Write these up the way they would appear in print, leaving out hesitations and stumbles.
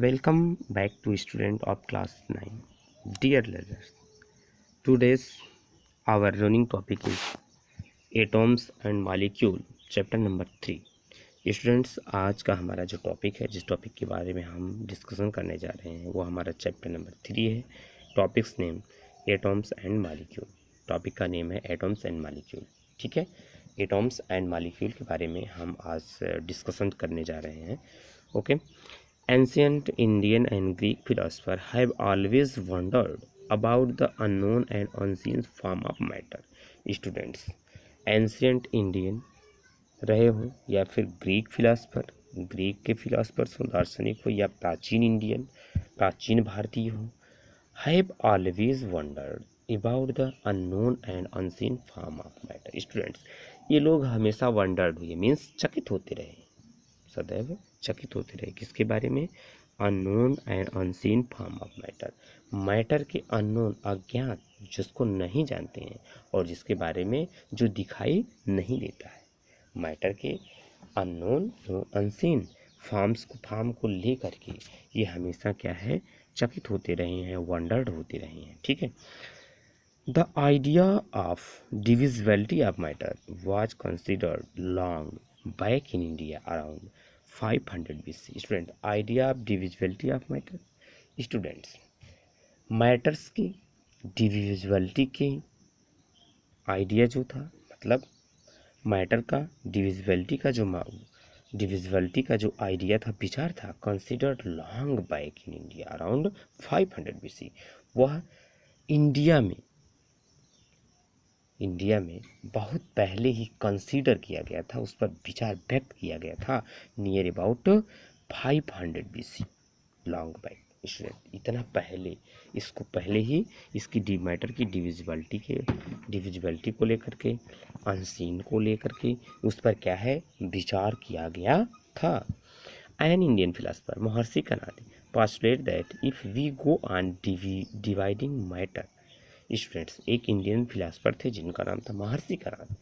Welcome back to student of class 9. Dear learners, today's our running topic is atoms and molecule chapter number 3. Students, आज का हमारा जो topic है, जिस topic के बारे में हम डिस्कशन करने जा रहे हैं, वो हमारा चैप्टर नंबर 3 है. Topics name atoms and molecule. Topic का नेम है एटॉम्स एंड मॉलिक्यूल. ठीक है, एटॉम्स एंड मॉलिक्यूल के बारे में हम आज डिस्कशन करने जा रहे हैं. Okay. Ancient Indian and Greek philosophers have always wondered about the unknown and unseen form of matter. Students, ancient Indian रहे हो या फिर ग्रीक फिलासफर, ग्रीक के फिलासफर्स हो, दार्शनिक हो, या प्राचीन इंडियन, प्राचीन भारतीय हो, have always wandered about the unknown and unseen form of matter. Students, ये लोग हमेशा वंडर्ड हुए, मीन्स चकित होते रहे, सदैव चकित होते रहे. किसके बारे में? Unknown and unseen form of matter. Matter के अननोन, अज्ञात, जिसको नहीं जानते हैं और जिसके बारे में जो दिखाई नहीं देता है. मैटर के अननोन अनसीन फॉर्म को लेकर के ये हमेशा क्या है, चकित होते रहे हैं, वंडर्ड होते रहे हैं. ठीक है. The idea of divisibility of matter was considered long back in India around 500 BC. Student, idea of divisibility of matter. Students, matters की डिविजिबिलिटी के आइडिया जो था, मतलब मैटर का डिविजिबिलिटी का जो आइडिया था, विचार था, considered long back in India around 500 BC. वह इंडिया में बहुत पहले ही कंसीडर किया गया था, उस पर विचार व्यक्त किया गया था, near about 500 BC. Long back. Student, इतना पहले, इसको पहले ही इसकी मैटर की डिविजिबिलिटी को लेकर के, अनसीन को लेकर के, उस पर क्या है, विचार किया गया था. An Indian philosopher Maharshi Kanad postulate that if we go on dividing matter. Students, एक इंडियन फिलासफर थे जिनका नाम था महर्षि कनाद.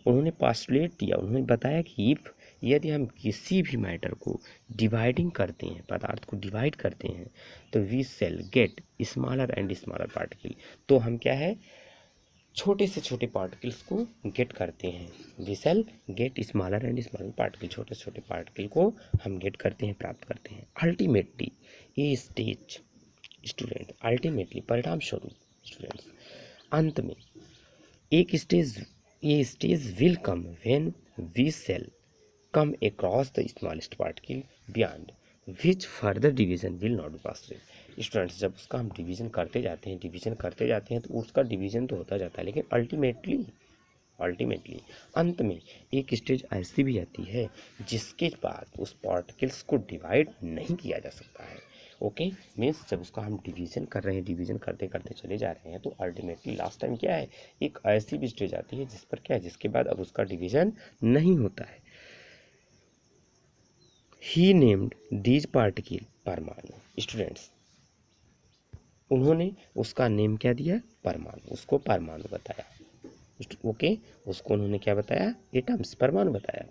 उन्होंने पास्टुलेट दिया, उन्होंने बताया कि यदि हम किसी भी मैटर को डिवाइडिंग करते हैं, पदार्थ को डिवाइड करते हैं, तो we shall get smaller and smaller particle. तो हम क्या है, छोटे से छोटे पार्टिकल्स को गेट करते हैं. We shall get smaller and smaller particle. छोटे से छोटे पार्टिकल को हम गेट करते हैं, प्राप्त करते हैं. अल्टीमेटली ये स्टेज, स्टूडेंट, अल्टीमेटली परिणाम स्वरूप, स्टूडेंट्स, अंत में ये stage will come when we shall come across the smallest particle beyond which further division will not be possible. Students, जब उसका हम डिवीजन करते जाते हैं तो उसका डिवीजन तो होता जाता है, लेकिन अल्टीमेटली अंत में एक स्टेज ऐसी भी आती है जिसके बाद उस पार्टिकल्स को डिवाइड नहीं किया जा सकता है. ओके, मीन्स जब उसका हम डिवीजन कर रहे हैं, डिवीजन करते करते चले जा रहे हैं, तो अल्टीमेटली लास्ट टाइम क्या है, एक ऐसी भी स्टेज आती है जिस पर क्या है, जिसके बाद अब उसका डिवीजन नहीं होता है. ही नेम्ड दीज पार्टिकल परमाणु. स्टूडेंट्स, उन्होंने उसका नेम क्या दिया, परमाणु. उसको परमाणु बताया. ओके, उसको उन्होंने क्या बताया, एटम्स, परमाणु बताया.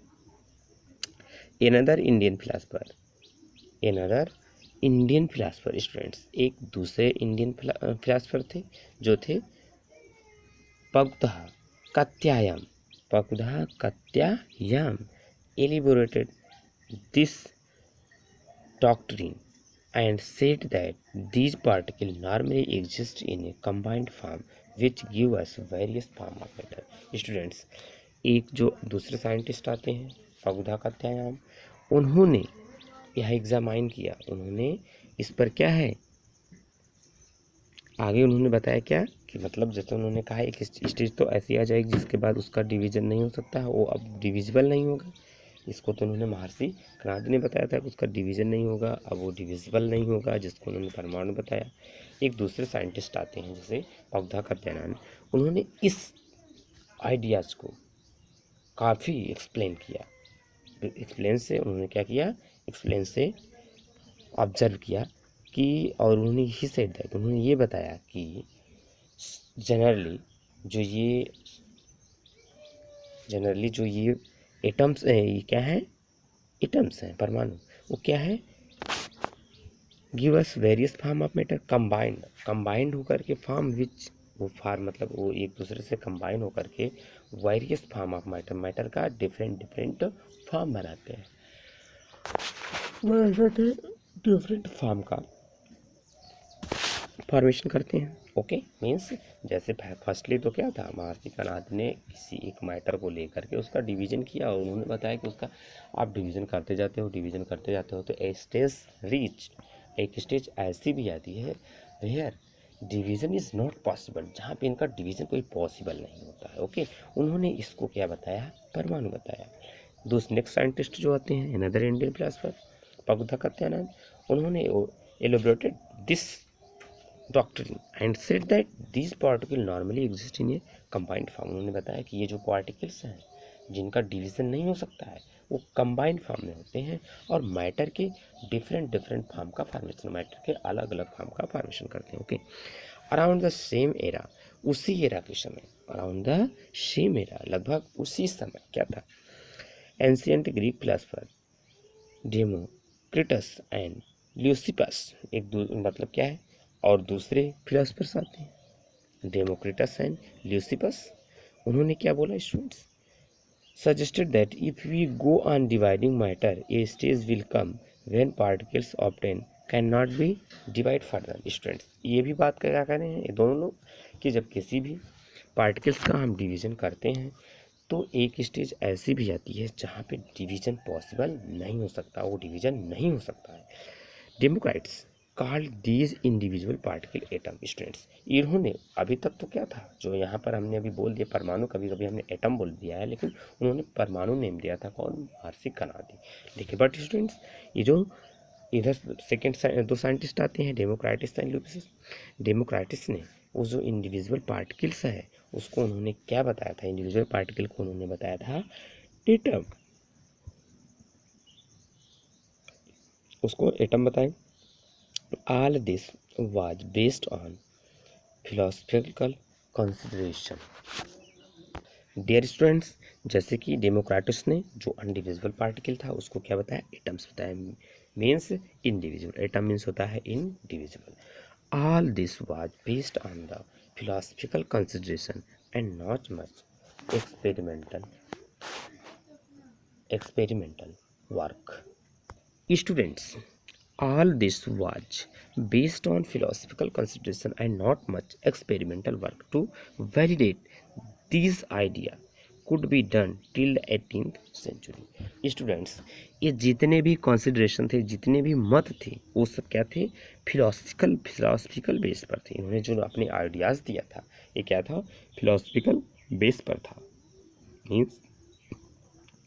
एनदर इंडियन फिलासफर, स्टूडेंट्स, एक दूसरे इंडियन फिलासफर थे जो थे पगुधा कत्यायाम एलिबोरेटेड this doctrine and said that these particles normally exist in a combined form which give us various form of matter. Students, एक जो दूसरे साइंटिस्ट आते हैं, पगुधा कत्यायाम, उन्होंने यह एग्जामाइन किया, उन्होंने इस पर क्या है, आगे उन्होंने बताया क्या, कि मतलब जैसे उन्होंने कहा एक स्टेज तो ऐसी आ जाएगी जिसके बाद उसका डिवीजन नहीं हो सकता है, वो अब डिविजिबल नहीं होगा. इसको तो उन्होंने महर्षि कनाद ने बताया था कि उसका डिवीजन नहीं होगा, अब वो डिविजिबल नहीं होगा, जिसको उन्होंने परमाणु बताया. एक दूसरे साइंटिस्ट आते हैं जैसे पगुधा कत्यायान, उन्होंने इस आइडियाज़ को काफ़ी एक्सप्लेन किया. एक्सप्लेन से उन्होंने क्या किया, एक्सप्लेन से ऑब्जर्व किया कि, और उन्होंने ही सेड दैट, उन्होंने ये बताया कि जनरली जो ये एटम्स, ये क्या है, एटम्स हैं, परमाणु, वो क्या है, give us various form of matter combined होकर के फॉर्म विच, वो फार्म मतलब वो एक दूसरे से कंबाइन होकर के वेरियस फॉर्म ऑफ मैटर का डिफरेंट फॉर्म बनाते हैं, डिफरेंट फॉर्म का फॉर्मेशन करते हैं। ओके मीन्स जैसे फर्स्टली तो क्या था, महर्षि कणाद ने किसी एक मैटर को लेकर के उसका डिवीजन किया और उन्होंने बताया कि उसका आप डिवीजन करते जाते हो तो ए स्टेज रीच, एक स्टेज ऐसी भी आती है where division is not possible, जहाँ पे इनका डिवीजन कोई पॉसिबल नहीं होता है। ओके उन्होंने इसको क्या बताया, परमाणु बताया। दूसरे नेक्स्ट साइंटिस्ट जो आते हैं अनदर इंडियन फिलोसफर पगुधा कत्यानंद, उन्होंने elaborated this doctrine and said that these particle normally exist in A combined form. उन्होंने बताया कि ये जो पार्टिकल्स हैं जिनका डिवीजन नहीं हो सकता है वो कंबाइंड फॉर्म में होते हैं और मैटर के डिफरेंट फॉर्म का फॉर्मेशन, मैटर के अलग अलग फॉर्म का फॉर्मेशन करते हैं। Okay around the same era, उसी एरा के समय, अराउंड द सेम एरा लगभग उसी समय क्या था, ancient Greek philosopher Democritus and Leucippus, मतलब क्या है, और दूसरे फिलोसफर्स आते हैं डेमोक्रिटस एंड ल्यूसिपस। उन्होंने क्या बोला students, suggested that if we go on dividing matter, a stage will come when particles obtained cannot be divide further। Students ये भी बात क्या कह रहे हैं ये दोनों लोग कि जब किसी भी पार्टिकल्स का हम डिवीजन करते हैं तो एक स्टेज ऐसी भी आती है जहाँ पे डिवीजन पॉसिबल नहीं हो सकता, वो डिवीजन नहीं हो सकता है। Democrats called these individual particle atom. Students इन्होंने अभी तक तो क्या था, जो यहाँ पर हमने अभी बोल दिया परमाणु, कभी कभी हमने एटम बोल दिया है, लेकिन उन्होंने परमाणु नेम दिया था कौन, महर्षि कणाद। लेकिन बट स्टूडेंट्स ये जो इधर सेकेंड दो साइंटिस्ट आते हैं डेमोक्रेटिस एंड ल्यूसिस, डेमोक्रेटिस ने वो जो इंडिविजुअल पार्टिकल्स है उसको उन्होंने क्या बताया था, इंडिविजुअल पार्टिकल को उन्होंने बताया था एटम, उसको एटम बताएं। All this was based on philosophical consideration। Dear students जैसे कि डेमोक्रेटस ने जो अनडिविजिबल पार्टिकल था उसको क्या बताया, एटम्स बताया, मीन्स इंडिविजुअल, एटम मीन्स होता है individual. All this was based on the philosophical consideration and not much experimental work. Students all this was based on philosophical consideration and not much experimental work to validate these idea could be done till the 18th century। Students ये जितने भी consideration थे, जितने भी मत थे, वो सब क्या थे, फिलोसफिकल बेस पर थे। इन्होंने जो अपने आइडियाज़ दिया था ये क्या था, फिलोसफिकल बेस पर था। मीन्स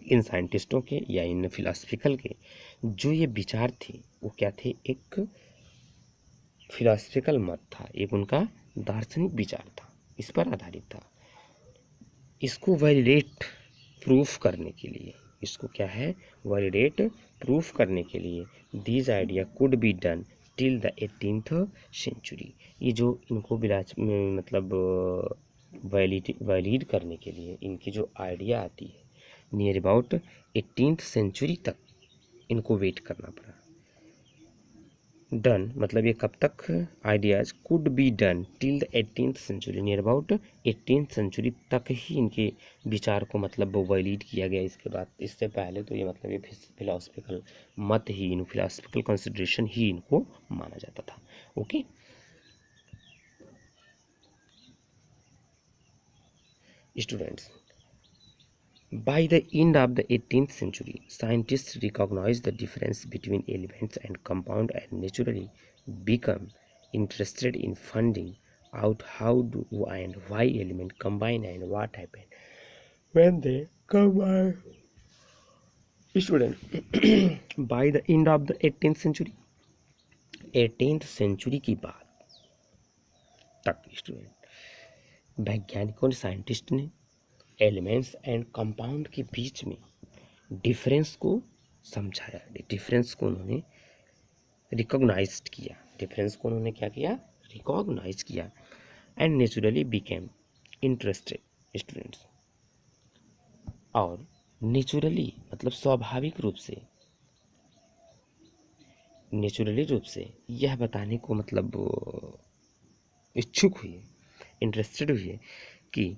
इन साइंटिस्टों के या इन फिलोसफिकल के जो ये विचार थे वो क्या थे, एक फिलोसफिकल मत था, एक उनका दार्शनिक विचार था, इस पर आधारित था। इसको वैलिडेट प्रूफ करने के लिए, इसको क्या है, वैलिडेट प्रूफ करने के लिए these idea could be done till the 18th century. ये जो इनको मतलब वैलिड करने के लिए इनकी जो आइडिया आती है नियर अबाउट 18th सेंचुरी तक इनको वेट करना पड़ा। डन मतलब ये कब तक, ideas could be done till the 18th century, near about 18th century तक ही इनके विचार को मतलब वैलिड किया गया। इसके बाद इससे पहले तो ये मतलब ये फिलोसफिकल मत ही, इन फिलोसफिकल कंसिडरेशन ही इनको माना जाता था। Okay students by the end of the 18th century, scientists recognized the difference between elements and compound and naturally become interested in finding out how do and why elements combine and what happen when they combine। Student by the end of the 18th century, 18th century की बात तक student वैज्ञानिकों ने, scientist ने elements and compound के बीच में difference को समझाया, डिफरेंस को उन्होंने रिकॉग्नाइज्ड किया, डिफरेंस को उन्होंने क्या किया, रिकॉग्नाइज किया। And naturally became interested students, और नेचुरली मतलब स्वाभाविक रूप से नेचुरली रूप से यह बताने को मतलब इच्छुक हुई है, इंटरेस्टेड हुई है कि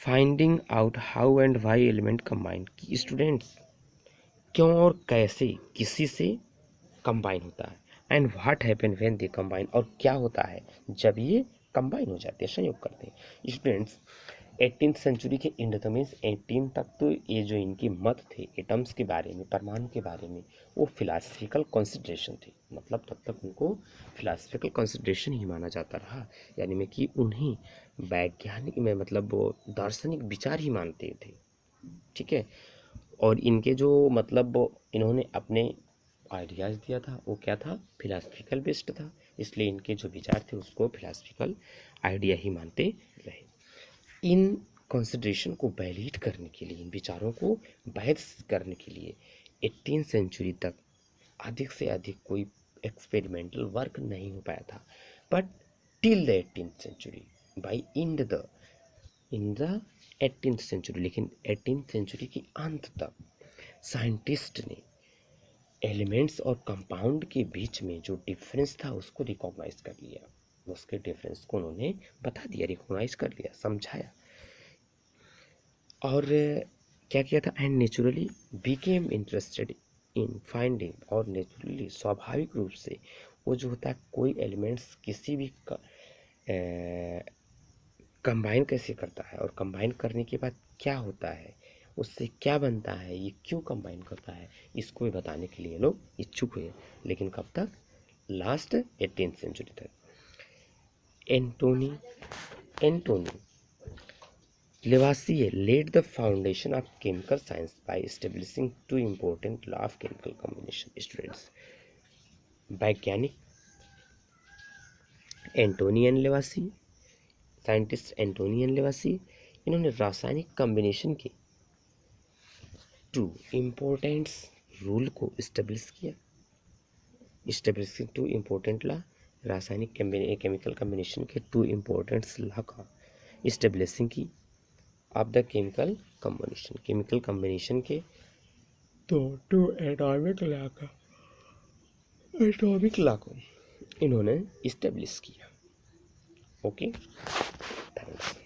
finding out how and why element combine, कि स्टूडेंट्स क्यों और कैसे किसी से कंबाइन होता है, and what happen when they combine, और क्या होता है जब ये कंबाइन हो जाते हैं, संयोग करते हैं। स्टूडेंट्स 18th सेंचुरी के एंड तक, मीन्स 18 तक तो ये जो इनके मत थे एटम्स के बारे में, परमाणु के बारे में, वो फिलासफिकल कंसिडरेशन थे, मतलब तब तक उनको फिलासफिकल कंसिडरेशन ही माना जाता रहा, यानी में कि उन्हें वैज्ञानिक में मतलब वो दार्शनिक विचार ही मानते थे, ठीक है। और इनके जो मतलब इन्होंने अपने आइडियाज़ दिया था वो क्या था, फिलासफिकल बेस्ड था, इसलिए इनके जो विचार थे उसको फिलासफिकल आइडिया ही मानते रहे। इन कंसिडरेशन को वैलिड करने के लिए, इन विचारों को वैध करने के लिए 18th सेंचुरी तक अधिक से अधिक कोई एक्सपेरिमेंटल वर्क नहीं हो पाया था, but till the 18th century, by in the 18th century, लेकिन 18th सेंचुरी के अंत तक साइंटिस्ट ने एलिमेंट्स और कंपाउंड के बीच में जो डिफरेंस था उसको रिकॉग्नाइज कर लिया, उसके डिफरेंस को उन्होंने बता दिया, रिकॉग्नाइज कर लिया, समझाया, और क्या किया था, and naturally became interested in finding, और नेचुरली स्वाभाविक रूप से वो जो होता है कोई एलिमेंट्स किसी भी कंबाइन कैसे करता है, और कंबाइन करने के बाद क्या होता है, उससे क्या बनता है, ये क्यों कंबाइन करता है, इसको भी बताने के लिए लोग इच्छुक हुए, लेकिन कब तक, लास्ट 18th सेंचुरी तक। Antony लेवासिए laid the foundation of chemical science by establishing two important law of chemical combination. Students, वैज्ञानिक एंटोनियन लेवासी, साइंटिस्ट एंटोनियन लेवासी, इन्होंने रासायनिक कॉम्बिनेशन के टू इम्पोर्टेंट्स रूल को इस्टेब्लिश किया, इस्टेब्लिशिंग टू इम्पोर्टेंट लॉ, रासायनिक केमिकल कॉम्बिनेशन के टू इम्पोर्टेंट्स लॉ का इस्टेब्लिशिंग की ऑफ द केमिकल कॉम्बिनेशन के तो टू एटॉमिक लॉ को इन्होंने इस्टेब्लिश किया। Okay, thanks.